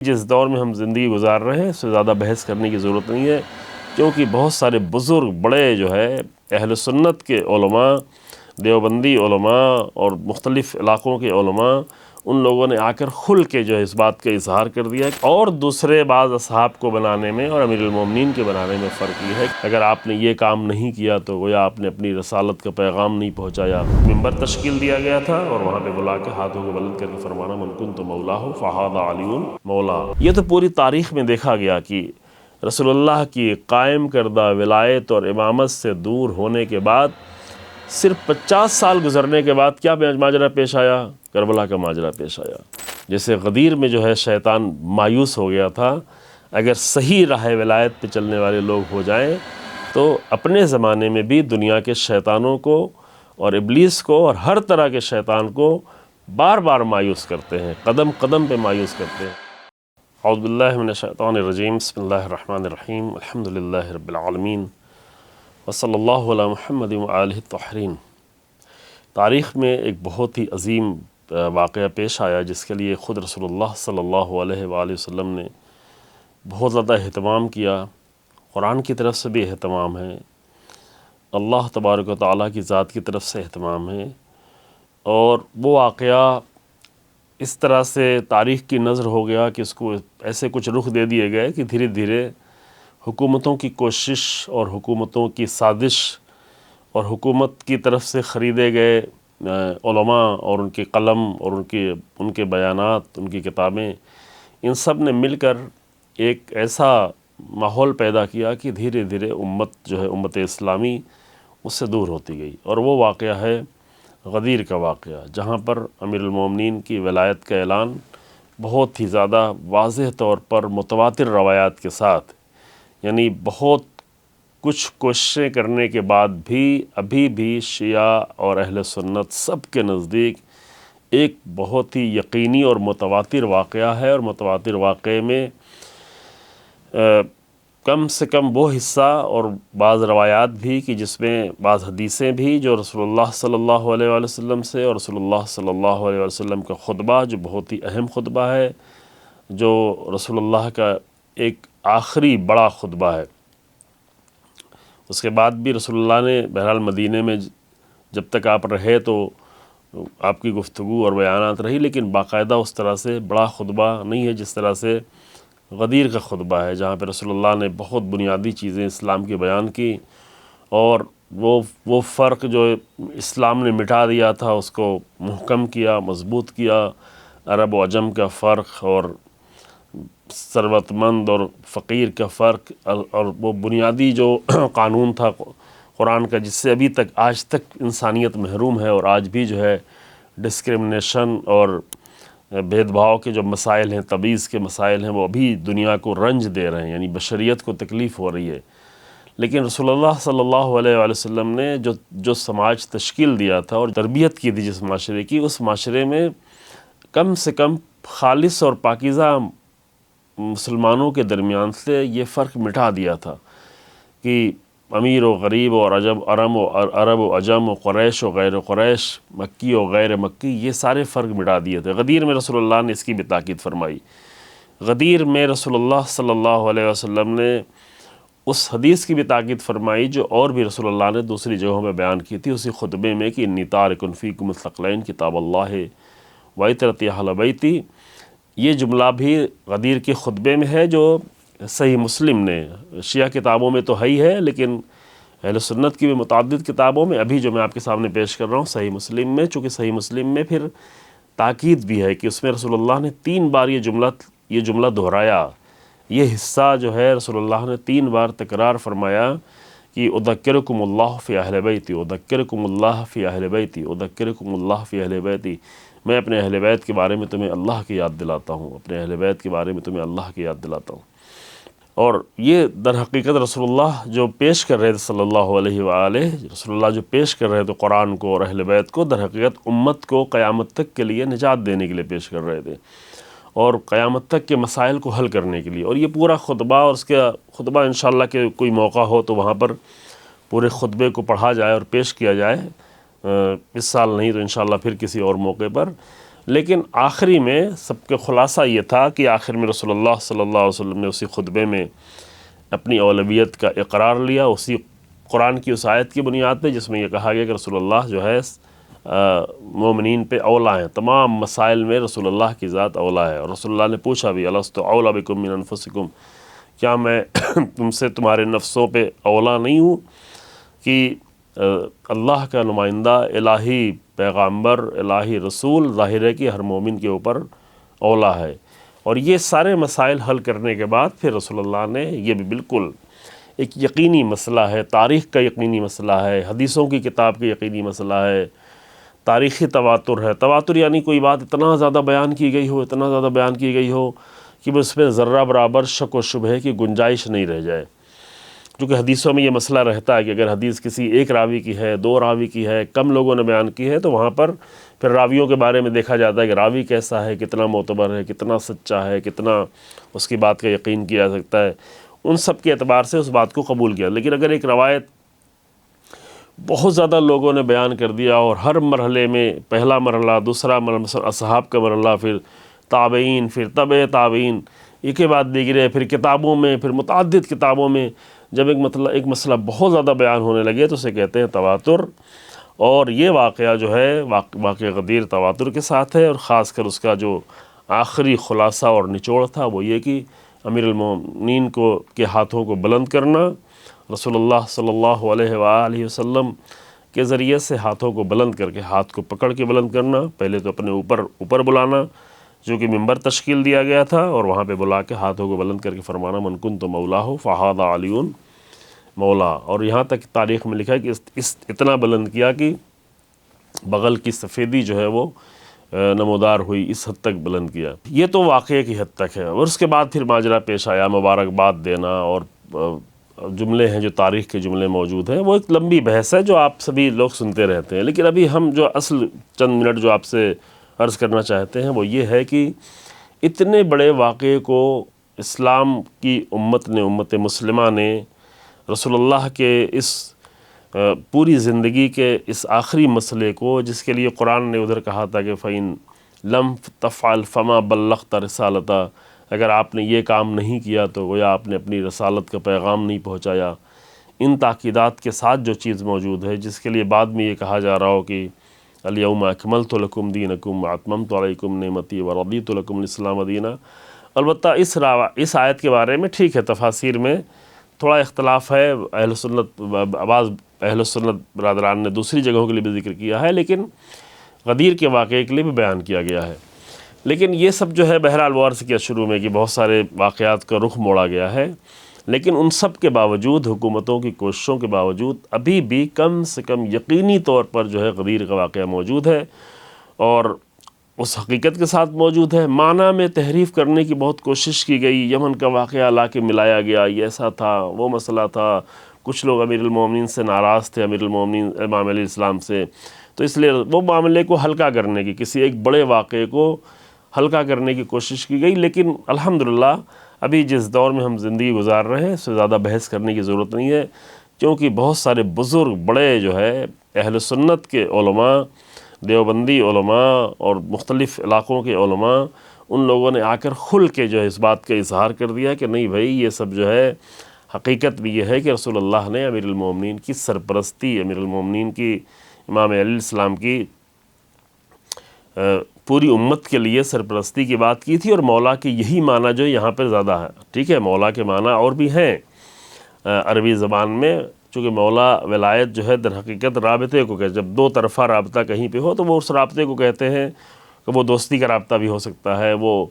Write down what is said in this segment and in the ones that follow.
جس دور میں ہم زندگی گزار رہے ہیں اس سے زیادہ بحث کرنے کی ضرورت نہیں ہے، کیونکہ بہت سارے بزرگ بڑے جو ہے اہل سنت کے علماء، دیوبندی علماء اور مختلف علاقوں کے علماء، ان لوگوں نے آ کر کھل کے جو ہے اس بات کا اظہار کر دیا ہے اور دوسرے بعض اصحاب کو بنانے میں اور امیر المومنین کے بنانے میں فرق یہ ہے کہ اگر آپ نے یہ کام نہیں کیا تو گویا آپ نے اپنی رسالت کا پیغام نہیں پہنچایا۔ منبر تشکیل دیا گیا تھا اور وہاں پہ بلا کے ہاتھوں کو بلند کر کے فرمانا من کنت مولاہ فہذا علی مولا۔ یہ تو پوری تاریخ میں دیکھا گیا کہ رسول اللہ کی قائم کردہ ولایت اور امامت سے دور ہونے کے بعد صرف 50 سال گزرنے کے بعد کیا ماجرا پیش آیا؟ کربلا کا ماجرا پیش آیا۔ جیسے غدیر میں جو ہے شیطان مایوس ہو گیا تھا، اگر صحیح راہ ولایت پہ چلنے والے لوگ ہو جائیں تو اپنے زمانے میں بھی دنیا کے شیطانوں کو اور ابلیس کو اور ہر طرح کے شیطان کو بار بار مایوس کرتے ہیں، قدم قدم پہ مایوس کرتے ہیں۔ اعوذ باللہ من الشیطان الرجیم، بسم اللہ الرحمن الرحیم، الحمدللہ رب العالمین، وصلی اللہ علی محمد وآلہ الطاہرین۔ تاریخ میں ایک بہت ہی عظیم واقعہ پیش آیا جس کے لیے خود رسول اللہ صلی اللہ علیہ وآلہ وسلم نے بہت زیادہ اہتمام کیا۔ قرآن کی طرف سے بھی اہتمام ہے، اللہ تبارک و تعالیٰ کی ذات کی طرف سے اہتمام ہے، اور وہ واقعہ اس طرح سے تاریخ کی نظر ہو گیا کہ اس کو ایسے کچھ رخ دے دیے گئے کہ دھیرے دھیرے حکومتوں کی کوشش اور حکومتوں کی سازش اور حکومت کی طرف سے خریدے گئے علماء اور ان کے قلم اور ان کے بیانات، ان کی کتابیں، ان سب نے مل کر ایک ایسا ماحول پیدا کیا کہ دھیرے دھیرے امت جو ہے امت اسلامی اس سے دور ہوتی گئی۔ اور وہ واقعہ ہے غدیر کا واقعہ، جہاں پر امیر المومنین کی ولایت کا اعلان بہت ہی زیادہ واضح طور پر متواتر روایات کے ساتھ، یعنی بہت کچھ کوششیں کرنے کے بعد بھی ابھی بھی شیعہ اور اہل سنت سب کے نزدیک ایک بہت ہی یقینی اور متواتر واقعہ ہے، اور متواتر واقعے میں کم سے کم وہ حصہ اور بعض روایات بھی کہ جس میں بعض حدیثیں بھی جو رسول اللہ صلی اللہ علیہ وآلہ وسلم سے، اور رسول اللہ صلی اللہ علیہ وسلم کا خطبہ جو بہت ہی اہم خطبہ ہے، جو رسول اللہ کا ایک آخری بڑا خطبہ ہے۔ اس کے بعد بھی رسول اللہ نے بہرحال مدینے میں جب تک آپ رہے تو آپ کی گفتگو اور بیانات رہی، لیکن باقاعدہ اس طرح سے بڑا خطبہ نہیں ہے جس طرح سے غدیر کا خطبہ ہے، جہاں پہ رسول اللہ نے بہت بنیادی چیزیں اسلام کی بیان کی، اور وہ فرق جو اسلام نے مٹا دیا تھا اس کو محکم کیا، مضبوط کیا۔ عرب و عجم کا فرق اور ثروت مند اور فقیر کا فرق، اور وہ بنیادی جو قانون تھا قرآن کا جس سے ابھی تک آج تک انسانیت محروم ہے، اور آج بھی جو ہے ڈسکرمنیشن اور بھید بھاؤ کے جو مسائل ہیں، تبعیض کے مسائل ہیں، وہ ابھی دنیا کو رنج دے رہے ہیں، یعنی بشریت کو تکلیف ہو رہی ہے۔ لیکن رسول اللہ صلی اللہ علیہ وآلہ وسلم نے جو سماج تشکیل دیا تھا اور تربیت کی تھی جس معاشرے کی، اس معاشرے میں کم سے کم خالص اور پاکیزہ مسلمانوں کے درمیان سے یہ فرق مٹا دیا تھا کہ امیر و غریب اور عرب و عجم و قریش و غیر قریش، مکی و غیر مکی، یہ سارے فرق مٹا دیے تھے۔ غدیر میں رسول اللہ نے اس کی بھی تاکید فرمائی۔ غدیر میں رسول اللہ صلی اللہ علیہ وسلم نے اس حدیث کی بھی تاکید فرمائی جو اور بھی رسول اللہ نے دوسری جگہوں میں بیان کی تھی اسی خطبے میں، کہ انی تارک فیکم الثقلین کتاب اللہ وعطرتی اہل بیتی۔ یہ جملہ بھی غدیر کے خطبے میں ہے جو صحیح مسلم نے، شیعہ کتابوں میں تو ہے ہی ہے، لیکن اہل سنت کی بھی متعدد کتابوں میں، ابھی جو میں آپ کے سامنے پیش کر رہا ہوں صحیح مسلم میں، چونکہ صحیح مسلم میں پھر تاکید بھی ہے کہ اس میں رسول اللہ نے 3 بار یہ جملہ دہرایا، یہ حصہ جو ہے رسول اللہ نے 3 بار تکرار فرمایا کہ اذکرکم اللہ فی اہل بیتی، اذکرکم اللہ فی اہل بیتی، اذکرکم اللہ فی اہل بیتی۔ میں اپنے اہل بیت کے بارے میں تمہیں اللہ کی یاد دلاتا ہوں، اپنے اہل بیت کے بارے میں تمہیں اللہ کی یاد دلاتا ہوں۔ اور یہ در حقیقت رسول اللہ جو پیش کر رہے تھے صلی اللہ علیہ وآلہ، رسول اللہ جو پیش کر رہے تھے قرآن کو اور اہل بیت کو، در حقیقت امت کو قیامت تک کے لیے نجات دینے کے لیے پیش کر رہے تھے، اور قیامت تک کے مسائل کو حل کرنے کے لیے۔ اور یہ پورا خطبہ، اور اس کا خطبہ انشاءاللہ کہ کوئی موقع ہو تو وہاں پر پورے خطبے کو پڑھا جائے اور پیش کیا جائے، اس سال نہیں تو انشاءاللہ پھر کسی اور موقع پر۔ لیکن آخری میں سب کے خلاصہ یہ تھا کہ آخر میں رسول اللہ صلی اللہ علیہ وسلم نے اسی خطبے میں اپنی اولویت کا اقرار لیا، اسی قرآن کی اس آیت کی بنیاد پہ جس میں یہ کہا گیا کہ رسول اللہ جو ہے مومنین پہ اولا ہیں، تمام مسائل میں رسول اللہ کی ذات اولا ہے۔ اور رسول اللہ نے پوچھا بھی الست اولا بکم من انفسکم، کیا میں تم سے تمہارے نفسوں پہ اولا نہیں ہوں؟ کہ اللہ کا نمائندہ، الہی پیغامبر، الہی رسول ظاہر ہے کہ ہر مومن کے اوپر اولا ہے۔ اور یہ سارے مسائل حل کرنے کے بعد پھر رسول اللہ نے یہ بھی بالکل ایک یقینی مسئلہ ہے، تاریخ کا یقینی مسئلہ ہے، حدیثوں کی کتاب کا یقینی مسئلہ ہے، تاریخی تواتر ہے۔ تواتر یعنی کوئی بات اتنا زیادہ بیان کی گئی ہو، اتنا زیادہ بیان کی گئی ہو کہ اس پہ ذرہ برابر شک و شبہ کی گنجائش نہیں رہ جائے۔ کیونکہ حدیثوں میں یہ مسئلہ رہتا ہے کہ اگر حدیث کسی ایک راوی کی ہے، دو راوی کی ہے، کم لوگوں نے بیان کی ہے، تو وہاں پر پھر راویوں کے بارے میں دیکھا جاتا ہے کہ راوی کیسا ہے، کتنا معتبر ہے، کتنا سچا ہے، کتنا اس کی بات کا یقین کیا جا سکتا ہے، ان سب کے اعتبار سے اس بات کو قبول کیا۔ لیکن اگر ایک روایت بہت زیادہ لوگوں نے بیان کر دیا اور ہر مرحلے میں پہلا مرحلہ، دوسرا مرحلہ، مثلا اصحاب کا مرحلہ، پھر تابعین، پھر تبع تابعین، ایک کے بعد دیگرے، پھر کتابوں میں، پھر متعدد کتابوں میں جب ایک مسئلہ بہت زیادہ بیان ہونے لگے تو اسے کہتے ہیں تواتر۔ اور یہ واقعہ جو ہے واقعہ غدیر تواتر کے ساتھ ہے، اور خاص کر اس کا جو آخری خلاصہ اور نچوڑ تھا وہ یہ کہ امیر المومنین کے ہاتھوں کو بلند کرنا، رسول اللہ صلی اللہ علیہ وآلہ وسلم کے ذریعے سے ہاتھوں کو بلند کر کے، ہاتھ کو پکڑ کے بلند کرنا، پہلے تو اپنے اوپر بلانا جو کہ ممبر تشکیل دیا گیا تھا، اور وہاں پہ بلا کے ہاتھوں کو بلند کر کے فرمانا من کنت مولاه فهذا علی مولا۔ اور یہاں تک تاریخ میں لکھا ہے کہ اتنا بلند کیا کہ بغل کی سفیدی جو ہے وہ نمودار ہوئی، اس حد تک بلند کیا۔ یہ تو واقعے کی حد تک ہے، اور اس کے بعد پھر ماجرا پیش آیا، مبارکباد دینا اور جملے ہیں جو تاریخ کے جملے موجود ہیں، وہ ایک لمبی بحث ہے جو آپ سبھی لوگ سنتے رہتے ہیں۔ لیکن ابھی ہم جو اصل چند منٹ جو آپ سے عرض کرنا چاہتے ہیں وہ یہ ہے کہ اتنے بڑے واقعے کو اسلام کی امت نے، امت مسلمہ نے رسول اللہ کے اس پوری زندگی کے اس آخری مسئلے کو، جس کے لیے قرآن نے ادھر کہا تھا کہ فَإِن لَمْ تَفْعَلْ فَمَا بَلَّغْتَ رِسَالَتَهُ، اگر آپ نے یہ کام نہیں کیا تو گویا آپ نے اپنی رسالت کا پیغام نہیں پہنچایا۔ ان تاکیدات کے ساتھ جو چیز موجود ہے، جس کے لیے بعد میں یہ کہا جا رہا ہو کہ الیوم اکملت لکم دینکم واتممت علیکم نعمتی ورضیت لکم الاسلام دینا۔ البتہ اس آیت کے بارے میں ٹھیک ہے، تفاسیر میں تھوڑا اختلاف ہے، اہل سنت، بعض اہل سنت برادران نے دوسری جگہوں کے لیے بھی ذکر کیا ہے، لیکن غدیر کے واقعے کے لیے بھی بیان کیا گیا ہے۔ لیکن یہ سب جو ہے بہرحال وہ عرض کیا شروع میں کہ بہت سارے واقعات کا رخ موڑا گیا ہے، لیکن ان سب کے باوجود، حکومتوں کی کوششوں کے باوجود، ابھی بھی کم سے کم یقینی طور پر جو ہے غدیر کا واقعہ موجود ہے، اور اس حقیقت کے ساتھ موجود ہے۔ معنی میں تحریف کرنے کی بہت کوشش کی گئی، یمن کا واقعہ لا کے ملایا گیا، یہ ایسا تھا، وہ مسئلہ تھا، کچھ لوگ امیر المومنین سے ناراض تھے، امیر المومنین امام علیہ السلام سے، تو اس لیے وہ معاملے کو ہلکا کرنے کی، کسی ایک بڑے واقعے کو ہلکا کرنے کی کوشش کی گئی۔ لیکن الحمدللہ ابھی جس دور میں ہم زندگی گزار رہے ہیں اس سے زیادہ بحث کرنے کی ضرورت نہیں ہے، کیونکہ بہت سارے بزرگ بڑے جو ہے اہل سنت کے علماء، دیوبندی علماء اور مختلف علاقوں کے علماء، ان لوگوں نے آ کر کھل کے جو ہے اس بات کا اظہار کر دیا کہ نہیں بھائی، یہ سب جو ہے حقیقت بھی یہ ہے کہ رسول اللہ نے امیر المومنین کی سرپرستی، امیر المومنین کی، امام علیہ السلام کی پوری امت کے لیے سرپرستی کی بات کی تھی، اور مولا کے یہی معنی جو یہاں پر زیادہ ہے۔ ٹھیک ہے، مولا کے معنی اور بھی ہیں عربی زبان میں، چونکہ مولا ولایت جو ہے در حقیقت رابطے کو کہتے، جب دو طرفہ رابطہ کہیں پہ ہو تو وہ اس رابطے کو کہتے ہیں، کہ وہ دوستی کا رابطہ بھی ہو سکتا ہے، وہ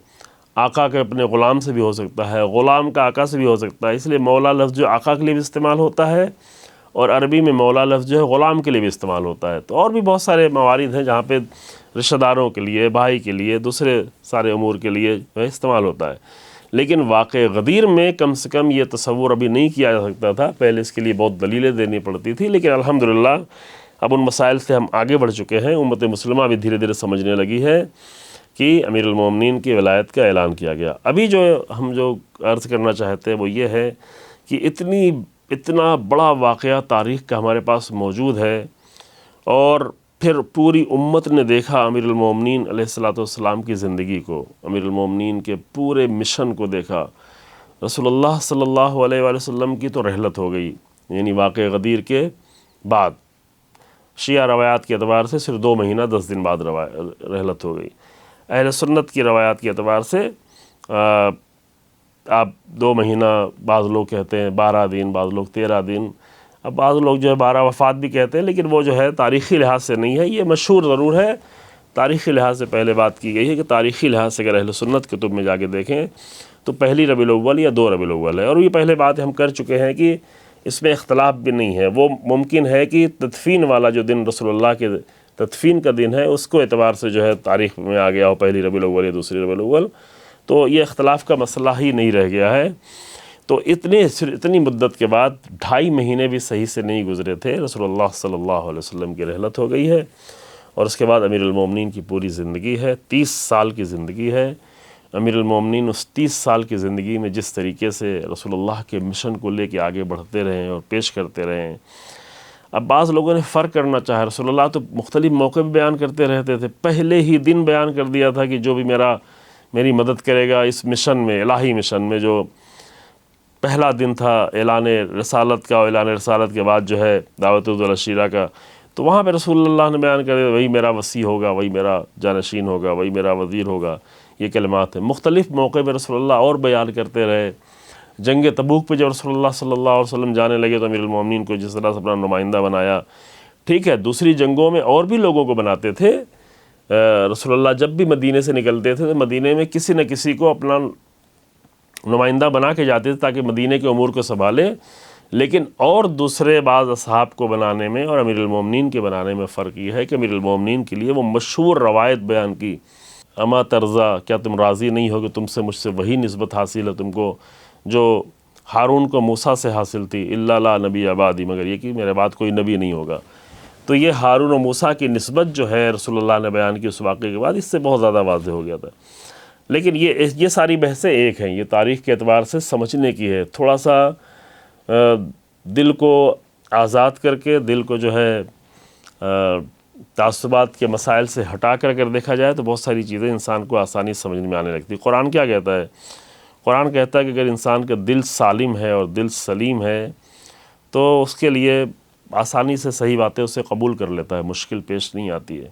آقا کے اپنے غلام سے بھی ہو سکتا ہے، غلام کا آقا سے بھی ہو سکتا ہے۔ اس لیے مولا لفظ جو آقا کے لیے بھی استعمال ہوتا ہے، اور عربی میں مولا لفظ جو ہے غلام کے لیے بھی استعمال ہوتا ہے۔ تو اور بھی بہت سارے موارد ہیں جہاں پہ رشتہ داروں کے لیے، بھائی کے لیے، دوسرے سارے امور کے لیے استعمال ہوتا ہے۔ لیکن واقع غدیر میں کم سے کم یہ تصور ابھی نہیں کیا جا سکتا تھا، پہلے اس کے لیے بہت دلیلیں دینی پڑتی تھی، لیکن الحمدللہ اب ان مسائل سے ہم آگے بڑھ چکے ہیں، امت مسلمہ بھی دھیرے دھیرے سمجھنے لگی ہے کہ امیر المومنین کی ولایت کا اعلان کیا گیا۔ ابھی جو ہم جو عرض کرنا چاہتے ہیں وہ یہ ہے کہ اتنا بڑا واقعہ تاریخ کا ہمارے پاس موجود ہے، اور پھر پوری امت نے دیکھا امیر المومنین علیہ الصلوۃ والسلام کی زندگی کو، امیر المومنین کے پورے مشن کو دیکھا۔ رسول اللہ صلی اللہ علیہ وآلہ وسلم کی تو رحلت ہو گئی، یعنی واقعہ غدیر کے بعد، شیعہ روایات کے اعتبار سے صرف 2 مہینہ 10 دن بعد رحلت ہو گئی۔ اہل سنت کی روایات کے اعتبار سے آپ 2 مہینہ، بعض لوگ کہتے ہیں 12 دن، بعض لوگ 13 دن، اب بعض لوگ جو ہے 12 وفات بھی کہتے ہیں، لیکن وہ جو ہے تاریخی لحاظ سے نہیں ہے، یہ مشہور ضرور ہے۔ تاریخی لحاظ سے پہلے بات کی گئی ہے کہ تاریخی لحاظ سے اگر اہل سنت کتب میں جا کے دیکھیں تو پہلی ربیع الاول یا 2 ربیع الاول ہے، اور یہ پہلے بات ہم کر چکے ہیں کہ اس میں اختلاف بھی نہیں ہے۔ وہ ممکن ہے کہ تدفین والا جو دن رسول اللہ کے تدفین کا دن ہے اس کو اعتبار سے جو ہے تاریخ میں آ گیا ہو، پہلی ربیع الاول یا دوسری ربیع الاول، تو یہ اختلاف کا مسئلہ ہی نہیں رہ گیا ہے۔ تو اتنی مدت کے بعد 2.5 مہینے بھی صحیح سے نہیں گزرے تھے، رسول اللہ صلی اللہ علیہ وسلم کی رحلت ہو گئی ہے، اور اس کے بعد امیر المومنین کی پوری زندگی ہے، 30 سال کی زندگی ہے۔ امیر المومنین اس 30 سال کی زندگی میں جس طریقے سے رسول اللہ کے مشن کو لے کے آگے بڑھتے رہے اور پیش کرتے رہے۔ اب بعض لوگوں نے فرق کرنا چاہا، رسول اللہ تو مختلف موقع بھی بیان کرتے رہتے تھے، پہلے ہی دن بیان کر دیا تھا کہ جو بھی میری مدد کرے گا اس مشن میں، الہی مشن میں، جو پہلا دن تھا اعلان رسالت کا، اور اعلان رسالت کے بعد جو ہے دعوت العشیرہ کا، تو وہاں پہ رسول اللہ نے بیان کر دیا وہی میرا وصی ہوگا، وہی میرا جانشین ہوگا، وہی میرا وزیر ہوگا، یہ کلمات ہیں۔ مختلف موقع پہ رسول اللہ اور بیان کرتے رہے۔ جنگ تبوک پہ جب رسول اللہ صلی اللہ علیہ وسلم جانے لگے تو امیر المومنین کو جس طرح سے اپنا نمائندہ بنایا، ٹھیک ہے، دوسری جنگوں میں اور بھی لوگوں کو بناتے تھے۔ رسول اللہ جب بھی مدینے سے نکلتے تھے تو مدینے میں کسی نہ کسی کو اپنا نمائندہ بنا کے جاتے تھے تاکہ مدینے کے امور کو سنبھالے، لیکن اور دوسرے بعض اصحاب کو بنانے میں اور امیر المومنین کے بنانے میں فرق یہ ہے کہ امیر المومنین کے لیے وہ مشہور روایت بیان کی، اما ترضا، کیا تم راضی نہیں ہو کہ تم سے مجھ سے وہی نسبت حاصل ہے تم کو جو ہارون کو موسیٰ سے حاصل تھی، الا لا نبی بعدی، مگر یہ کہ میرے بعد کوئی نبی نہیں ہوگا۔ تو یہ ہارون و موسیٰ کی نسبت جو ہے رسول اللہ نے بیان کی اس واقعے کے بعد، اس سے بہت زیادہ واضح ہو گیا تھا۔ لیکن یہ ساری بحثیں ایک ہیں، یہ تاریخ کے اعتبار سے سمجھنے کی ہے، تھوڑا سا دل کو آزاد کر کے، دل کو جو ہے تعصبات کے مسائل سے ہٹا کر اگر دیکھا جائے تو بہت ساری چیزیں انسان کو آسانی سے سمجھ میں آنے لگتی۔ قرآن کیا کہتا ہے؟ قرآن کہتا ہے کہ اگر انسان کا دل سالم ہے اور دل سلیم ہے تو اس کے لیے آسانی سے صحیح باتیں اسے قبول کر لیتا ہے، مشکل پیش نہیں آتی ہے۔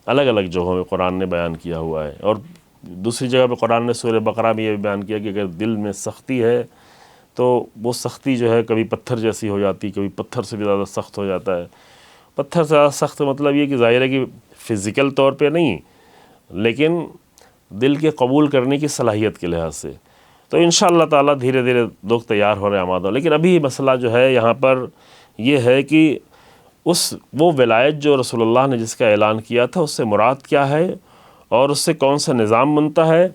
الگ الگ جگہوں میں قرآن نے بیان کیا ہوا ہے، اور دوسری جگہ پہ قرآن نے سورہ بقرہ میں یہ بھی بیان کیا کہ اگر دل میں سختی ہے تو وہ سختی جو ہے کبھی پتھر جیسی ہو جاتی، کبھی پتھر سے بھی زیادہ سخت ہو جاتا ہے۔ پتھر سے زیادہ سخت مطلب یہ کہ ظاہر ہے کہ فزیکل طور پہ نہیں، لیکن دل کے قبول کرنے کی صلاحیت کے لحاظ سے۔ تو انشاءاللہ تعالیٰ دھیرے دھیرے لوگ تیار ہو رہے ہیں، آمادہ ہو، لیکن ابھی مسئلہ جو ہے یہاں پر یہ ہے کہ وہ ولایت جو رسول اللہ نے جس کا اعلان کیا تھا اس سے مراد کیا ہے، اور اس سے کون سا نظام بنتا ہے،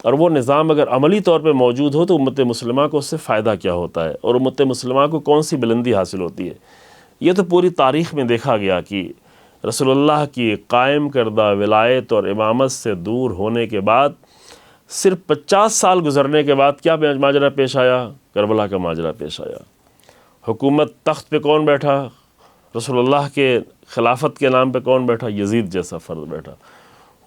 اور وہ نظام اگر عملی طور پہ موجود ہو تو امت مسلمہ کو اس سے فائدہ کیا ہوتا ہے، اور امت مسلمہ کو کون سی بلندی حاصل ہوتی ہے۔ یہ تو پوری تاریخ میں دیکھا گیا کہ رسول اللہ کی قائم کردہ ولایت اور امامت سے دور ہونے کے بعد صرف 50 سال گزرنے کے بعد کیا ماجرا پیش آیا؟ کربلا کا ماجرا پیش آیا۔ حکومت تخت پہ کون بیٹھا؟ رسول اللہ کے خلافت کے نام پہ کون بیٹھا؟ یزید جیسا فرد بیٹھا۔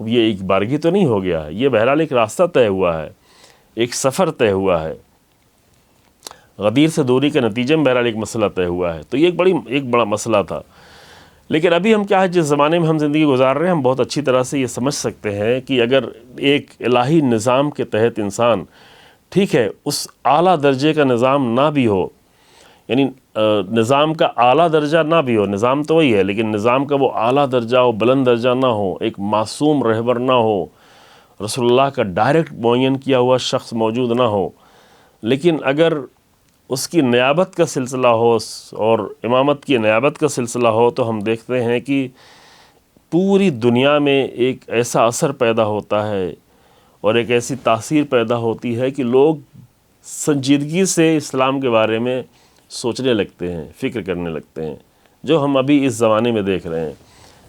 یہ ایک بارگی تو نہیں ہو گیا ہے، یہ بہرحال ایک راستہ طے ہوا ہے، ایک سفر طے ہوا ہے، غدیر سے دوری کے نتیجے میں بہرحال ایک مسئلہ طے ہوا ہے۔ تو یہ ایک بڑا مسئلہ تھا، لیکن ابھی ہم کیا ہے، جس زمانے میں ہم زندگی گزار رہے ہیں ہم بہت اچھی طرح سے یہ سمجھ سکتے ہیں کہ اگر ایک الہی نظام کے تحت انسان، ٹھیک ہے، اس اعلیٰ درجے کا نظام نہ بھی ہو، یعنی نظام کا اعلیٰ درجہ نہ بھی ہو، نظام تو وہی ہے لیکن نظام کا وہ اعلیٰ درجہ ہو، بلند درجہ نہ ہو، ایک معصوم رہبر نہ ہو، رسول اللہ کا ڈائریکٹ معین کیا ہوا شخص موجود نہ ہو، لیکن اگر اس کی نیابت کا سلسلہ ہو اور امامت کی نیابت کا سلسلہ ہو تو ہم دیکھتے ہیں کہ پوری دنیا میں ایک ایسا اثر پیدا ہوتا ہے اور ایک ایسی تاثیر پیدا ہوتی ہے کہ لوگ سنجیدگی سے اسلام کے بارے میں سوچنے لگتے ہیں، فکر کرنے لگتے ہیں، جو ہم ابھی اس زمانے میں دیکھ رہے ہیں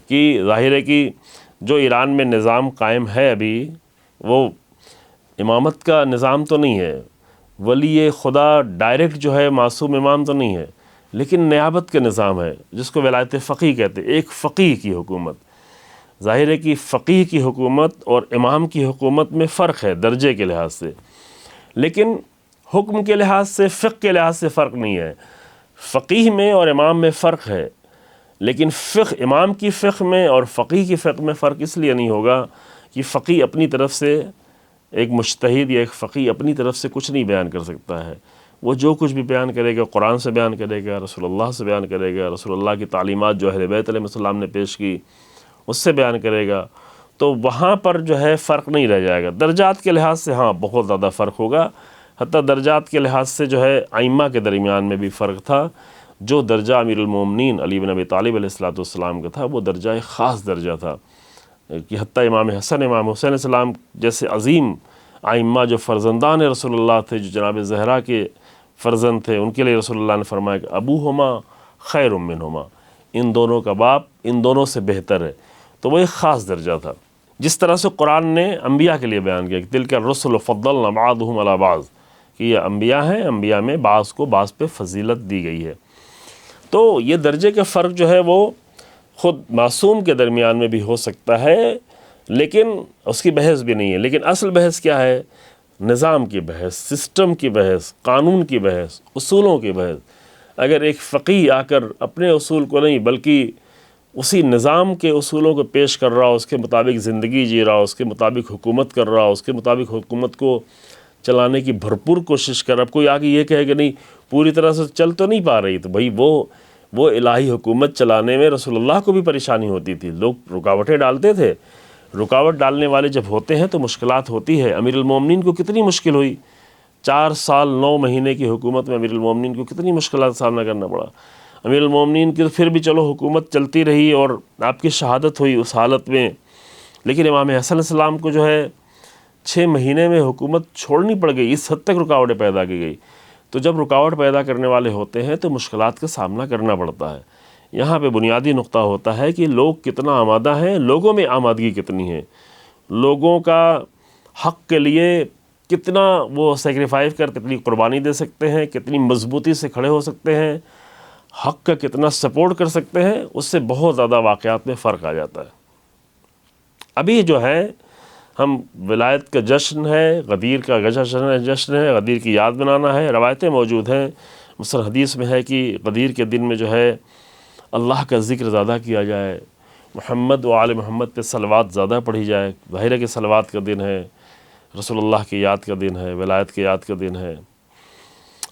کہ ظاہر ہے کہ جو ایران میں نظام قائم ہے ابھی وہ امامت کا نظام تو نہیں ہے، ولی خدا ڈائریکٹ جو ہے معصوم امام تو نہیں ہے، لیکن نیابت کا نظام ہے جس کو ولایت فقیہ کہتے ہیں، ایک فقیہ کی حکومت۔ ظاہر ہے کہ فقیہ کی حکومت اور امام کی حکومت میں فرق ہے درجے کے لحاظ سے، لیکن حکم کے لحاظ سے، فقہ کے لحاظ سے فرق نہیں ہے۔ فقیہ میں اور امام میں فرق ہے، لیکن فقہ، امام کی فقہ میں اور فقیہ کی فقہ میں فرق اس لیے نہیں ہوگا کہ فقیہ اپنی طرف سے، ایک مجتہد یا ایک فقیہ اپنی طرف سے کچھ نہیں بیان کر سکتا ہے۔ وہ جو کچھ بھی بیان کرے گا قرآن سے بیان کرے گا، رسول اللہ سے بیان کرے گا، رسول اللہ کی تعلیمات جو اہل بیت علیہ السلام نے پیش کی اس سے بیان کرے گا، تو وہاں پر جو ہے فرق نہیں رہ جائے گا۔ درجات کے لحاظ سے ہاں بہت زیادہ فرق ہوگا، حتیٰ درجات کے لحاظ سے جو ہے ائمہ کے درمیان میں بھی فرق تھا۔ جو درجہ امیر المومنین علی بن ابی طالب علیہ السلام کا تھا وہ درجہ ایک خاص درجہ تھا، کہ حتیٰ امام حسن، امام حسین علیہ السلام جیسے عظیم ائمہ جو فرزندان رسول اللہ تھے، جو جناب زہرا کے فرزند تھے، ان کے لیے رسول اللہ نے فرمایا کہ ابوہما خیر منہما، ان دونوں کا باپ ان دونوں سے بہتر ہے۔ تو وہ ایک خاص درجہ تھا۔ جس طرح سے قرآن نے انبیاء کے لیے بیان کیا کہ تلک الرسل فضلنا بعضهم علی بعض، کہ یہ انبیاء ہیں، انبیاء میں بعض کو بعض پہ فضیلت دی گئی ہے۔ تو یہ درجے کا فرق جو ہے وہ خود معصوم کے درمیان میں بھی ہو سکتا ہے، لیکن اس کی بحث بھی نہیں ہے۔ لیکن اصل بحث کیا ہے؟ نظام کی بحث، سسٹم کی بحث، قانون کی بحث، اصولوں کی بحث۔ اگر ایک فقیہ آ کر اپنے اصول کو نہیں بلکہ اسی نظام کے اصولوں کو پیش کر رہا ہو، اس کے مطابق زندگی جی رہا ہو، اس کے مطابق حکومت کر رہا ہو، اس کے مطابق حکومت کو چلانے کی بھرپور کوشش کر رہا، اب کوئی آگے یہ کہے کہ نہیں پوری طرح سے چل تو نہیں پا رہی، تو بھائی وہ الہی حکومت چلانے میں رسول اللہ کو بھی پریشانی ہوتی تھی، لوگ رکاوٹیں ڈالتے تھے۔ رکاوٹ ڈالنے والے جب ہوتے ہیں تو مشکلات ہوتی ہے۔ امیر المومنین کو کتنی مشکل ہوئی، 4 سال 9 مہینے کی حکومت میں امیر المومنین کو کتنی مشکلات کا سامنا کرنا پڑا۔ امیر المومنین کی پھر بھی چلو حکومت چلتی رہی اور آپ کی شہادت ہوئی اس حالت میں، لیکن امام حسن علیہ السلام کو جو ہے 6 مہینے میں حکومت چھوڑنی پڑ گئی، اس حد تک رکاوٹیں پیدا کی گئی۔ تو جب رکاوٹ پیدا کرنے والے ہوتے ہیں تو مشکلات کا سامنا کرنا پڑتا ہے۔ یہاں پہ بنیادی نقطہ ہوتا ہے کہ لوگ کتنا آمادہ ہیں، لوگوں میں آمادگی کتنی ہے، لوگوں کا حق کے لیے کتنا وہ سیکریفائز کر، کتنی قربانی دے سکتے ہیں، کتنی مضبوطی سے کھڑے ہو سکتے ہیں، حق کا کتنا سپورٹ کر سکتے ہیں، اس سے بہت زیادہ واقعات میں فرق آ جاتا ہے۔ ابھی جو ہے ہم ولایت کا جشن ہے، غدیر کا جشن ہے، غدیر کی یاد بنانا ہے، روایتیں موجود ہیں، مثلا حدیث میں ہے کہ غدیر کے دن میں جو ہے اللہ کا ذکر زیادہ کیا جائے، محمد و آل محمد پہ صلوات زیادہ پڑھی جائے۔ ظاہر ہے کہ صلوات کا دن ہے، رسول اللہ کی یاد کا دن ہے، ولایت کی یاد کا دن ہے،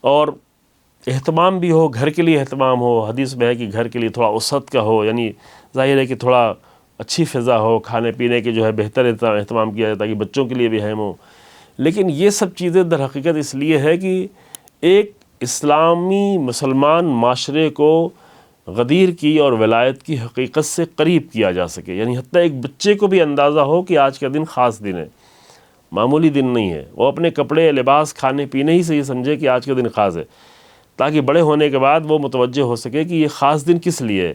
اور اہتمام بھی ہو، گھر کے لیے اہتمام ہو۔ حدیث میں ہے کہ گھر کے لیے تھوڑا وسعت کا ہو، یعنی ظاہر ہے کہ تھوڑا اچھی فضا ہو، کھانے پینے کے جو ہے بہتر اہتمام کیا جائے تاکہ بچوں کے لیے بھی اہم ہو۔ لیکن یہ سب چیزیں در حقیقت اس لیے ہے کہ ایک اسلامی مسلمان معاشرے کو غدیر کی اور ولایت کی حقیقت سے قریب کیا جا سکے، یعنی حتیٰ ایک بچے کو بھی اندازہ ہو کہ آج کا دن خاص دن ہے، معمولی دن نہیں ہے۔ وہ اپنے کپڑے، لباس، کھانے پینے ہی سے یہ سمجھے کہ آج کا دن خاص ہے، تاکہ بڑے ہونے کے بعد وہ متوجہ ہو سکے کہ یہ خاص دن کس لیے ہے۔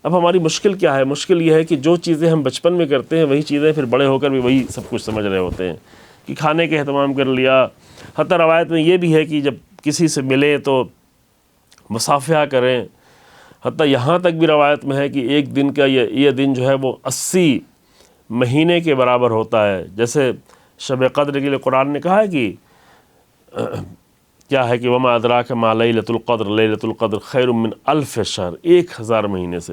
اب ہماری مشکل کیا ہے؟ مشکل یہ ہے کہ جو چیزیں ہم بچپن میں کرتے ہیں وہی چیزیں پھر بڑے ہو کر بھی وہی سب کچھ سمجھ رہے ہوتے ہیں، کہ کھانے کا اہتمام کر لیا۔ حتیٰ روایت میں یہ بھی ہے کہ جب کسی سے ملے تو مصافحہ کریں، حتیٰ یہاں تک بھی روایت میں ہے کہ ایک دن کا یہ دن جو ہے وہ 80 مہینے کے برابر ہوتا ہے۔ جیسے شب قدر کے لیے قرآن نے کہا ہے کہ کیا ہے کہ وما ادراک ما لیلۃ القدر، لیلۃ القدر خیر من الف شہر، 1000 مہینے سے۔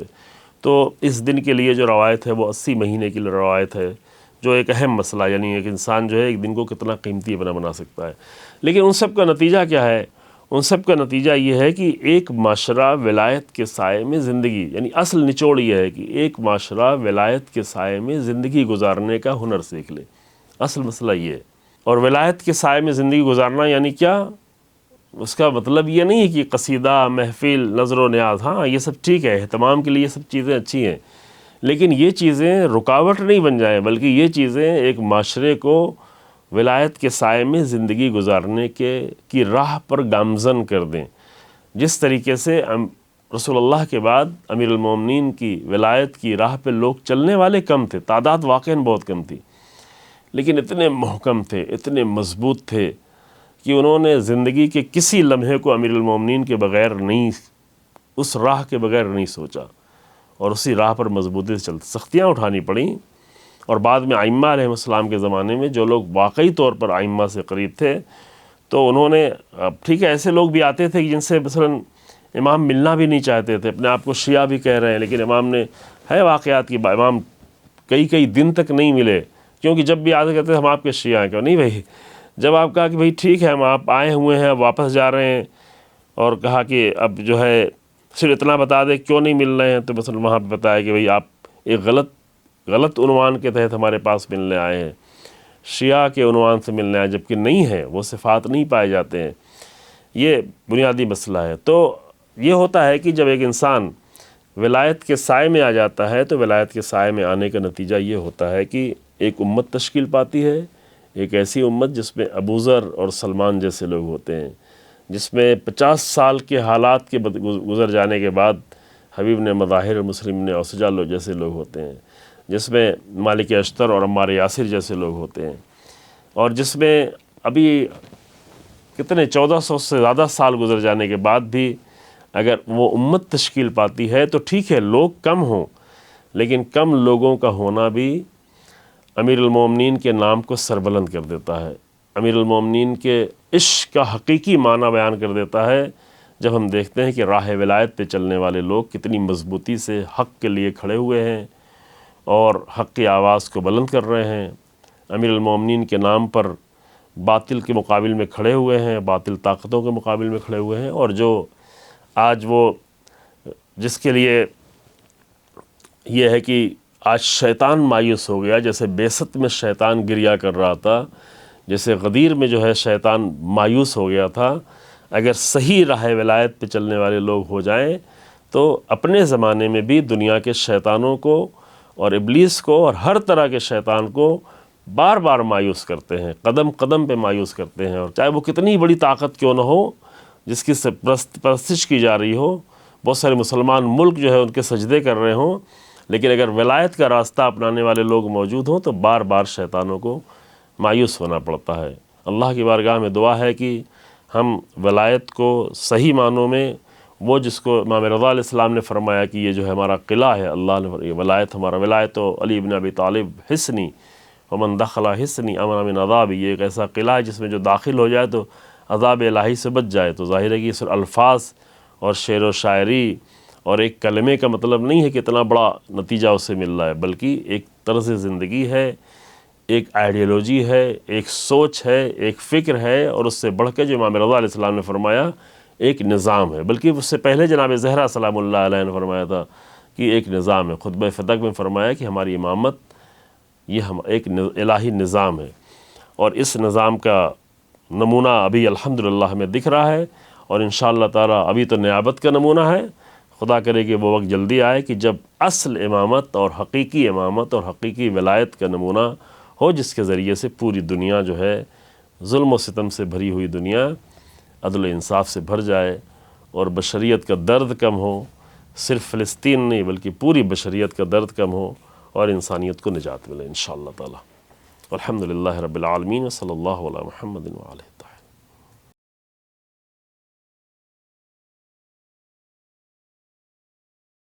تو اس دن کے لیے جو روایت ہے وہ 80 مہینے کی روایت ہے، جو ایک اہم مسئلہ، یعنی ایک انسان جو ہے ایک دن کو کتنا قیمتی بنا سکتا ہے۔ لیکن ان سب کا نتیجہ کیا ہے؟ ان سب کا نتیجہ یہ ہے کہ ایک معاشرہ ولایت کے سائے میں زندگی، یعنی اصل نچوڑ یہ ہے کہ ایک معاشرہ ولایت کے سائے میں زندگی گزارنے کا ہنر سیکھ لے۔ اصل مسئلہ یہ ہے۔ اور ولایت کے سائے میں زندگی گزارنا یعنی کیا؟ اس کا مطلب یہ نہیں ہے کہ قصیدہ، محفل، نظر و نیاز، ہاں یہ سب ٹھیک ہے، اہتمام کے لیے یہ سب چیزیں اچھی ہیں، لیکن یہ چیزیں رکاوٹ نہیں بن جائیں، بلکہ یہ چیزیں ایک معاشرے کو ولایت کے سائے میں زندگی گزارنے کی راہ پر گامزن کر دیں۔ جس طریقے سے رسول اللہ کے بعد امیر المومنین کی ولایت کی راہ پہ لوگ چلنے والے کم تھے، تعداد واقعاً بہت کم تھی، لیکن اتنے محکم تھے، اتنے مضبوط تھے کہ انہوں نے زندگی کے کسی لمحے کو امیر المومنین کے بغیر نہیں اس راہ کے بغیر نہیں سوچا اور اسی راہ پر مضبوطی سے چلتے. سختیاں اٹھانی پڑیں، اور بعد میں ائمہ علیہ السلام کے زمانے میں جو لوگ واقعی طور پر ائمہ سے قریب تھے تو انہوں نے، ٹھیک ہے ایسے لوگ بھی آتے تھے جن سے مثلاً امام ملنا بھی نہیں چاہتے تھے، اپنے آپ کو شیعہ بھی کہہ رہے ہیں، لیکن امام نے، ہے واقعات کی امام کئی دن تک نہیں ملے، کیونکہ جب بھی آتے کہتے ہم آپ کے شیعہ ہیں. کیوں نہیں بھائی، جب آپ کہا کہ بھائی ٹھیک ہے ہم آپ آئے ہوئے ہیں، اب واپس جا رہے ہیں، اور کہا کہ اب جو ہے صرف اتنا بتا دے کیوں نہیں مل رہے ہیں، تو مثلا وہاں پہ بتایا کہ بھائی آپ ایک غلط عنوان کے تحت ہمارے پاس ملنے آئے ہیں، شیعہ کے عنوان سے ملنے آئے، جبکہ نہیں ہے، وہ صفات نہیں پائے جاتے ہیں. یہ بنیادی مسئلہ ہے. تو یہ ہوتا ہے کہ جب ایک انسان ولایت کے سائے میں آ جاتا ہے تو ولایت کے سائے میں آنے کا نتیجہ یہ ہوتا ہے کہ ایک امت تشکیل پاتی ہے، ایک ایسی امت جس میں ابوذر اور سلمان جیسے لوگ ہوتے ہیں، جس میں 50 سال کے حالات کے گزر جانے کے بعد حبیب نے مظاہر، مسلم نے اوسجا جیسے لوگ ہوتے ہیں، جس میں مالک اشتر اور عمار یاسر جیسے لوگ ہوتے ہیں، اور جس میں ابھی کتنے 1400 سے زیادہ سال گزر جانے کے بعد بھی اگر وہ امت تشکیل پاتی ہے تو ٹھیک ہے لوگ کم ہوں، لیکن کم لوگوں کا ہونا بھی امیر المومنین کے نام کو سربلند کر دیتا ہے، امیر المومنین کے عشق کا حقیقی معنی بیان کر دیتا ہے. جب ہم دیکھتے ہیں کہ راہ ولایت پہ چلنے والے لوگ کتنی مضبوطی سے حق کے لیے کھڑے ہوئے ہیں اور حق کی آواز کو بلند کر رہے ہیں، امیر المومنین کے نام پر باطل کے مقابل میں کھڑے ہوئے ہیں، باطل طاقتوں کے مقابل میں کھڑے ہوئے ہیں، اور جو آج وہ جس کے لیے یہ ہے کہ آج شیطان مایوس ہو گیا، جیسے بیست میں شیطان گریا کر رہا تھا، جیسے غدیر میں جو ہے شیطان مایوس ہو گیا تھا. اگر صحیح راہ ولایت پہ چلنے والے لوگ ہو جائیں تو اپنے زمانے میں بھی دنیا کے شیطانوں کو اور ابلیس کو اور ہر طرح کے شیطان کو بار بار مایوس کرتے ہیں، قدم قدم پہ مایوس کرتے ہیں، اور چاہے وہ کتنی بڑی طاقت کیوں نہ ہو جس کی پرستش کی جا رہی ہو. بہت سارے مسلمان ملک جو ہے ان کے سجدے کر رہے ہوں، لیکن اگر ولایت کا راستہ اپنانے والے لوگ موجود ہوں تو بار بار شیطانوں کو مایوس ہونا پڑتا ہے. اللہ کی بارگاہ میں دعا ہے کہ ہم ولایت کو صحیح معنوں میں، وہ جس کو امام رضا علیہ السلام نے فرمایا کہ یہ جو ہے ہمارا قلعہ ہے، اللہ نے یہ ولایت ہمارا، ولایت و علی بن ابی طالب حصنی ومن دخل حصنی امن من عذابی، یہ ایک ایسا قلعہ ہے جس میں جو داخل ہو جائے تو عذاب الہی سے بچ جائے. تو ظاہر ہے کہ اس الفاظ اور شعر و شاعری اور ایک کلمے کا مطلب نہیں ہے کہ اتنا بڑا نتیجہ اس سے مل رہا ہے، بلکہ ایک طرز زندگی ہے، ایک آئیڈیالوجی ہے، ایک سوچ ہے، ایک فکر ہے، اور اس سے بڑھ کے جو امام رضا علیہ السلام نے فرمایا ایک نظام ہے. بلکہ اس سے پہلے جناب زہرا سلام اللہ علیہ نے فرمایا تھا کہ ایک نظام ہے. خطبہ فتح میں فرمایا کہ ہماری امامت یہ ایک الہی نظام ہے، اور اس نظام کا نمونہ ابھی الحمدللہ ہمیں دکھ رہا ہے، اور انشاءاللہ تعالی ابھی تو نیابت کا نمونہ ہے. خدا کرے کہ وہ وقت جلدی آئے کہ جب اصل امامت اور حقیقی ولایت کا نمونہ ہو، جس کے ذریعے سے پوری دنیا جو ہے ظلم و ستم سے بھری ہوئی دنیا عدل و انصاف سے بھر جائے، اور بشریت کا درد کم ہو، صرف فلسطین نہیں بلکہ پوری بشریت کا درد کم ہو، اور انسانیت کو نجات ملے انشاءاللہ تعالی. الحمدللہ رب العالمین، صلی اللہ علی محمد وعلیہ.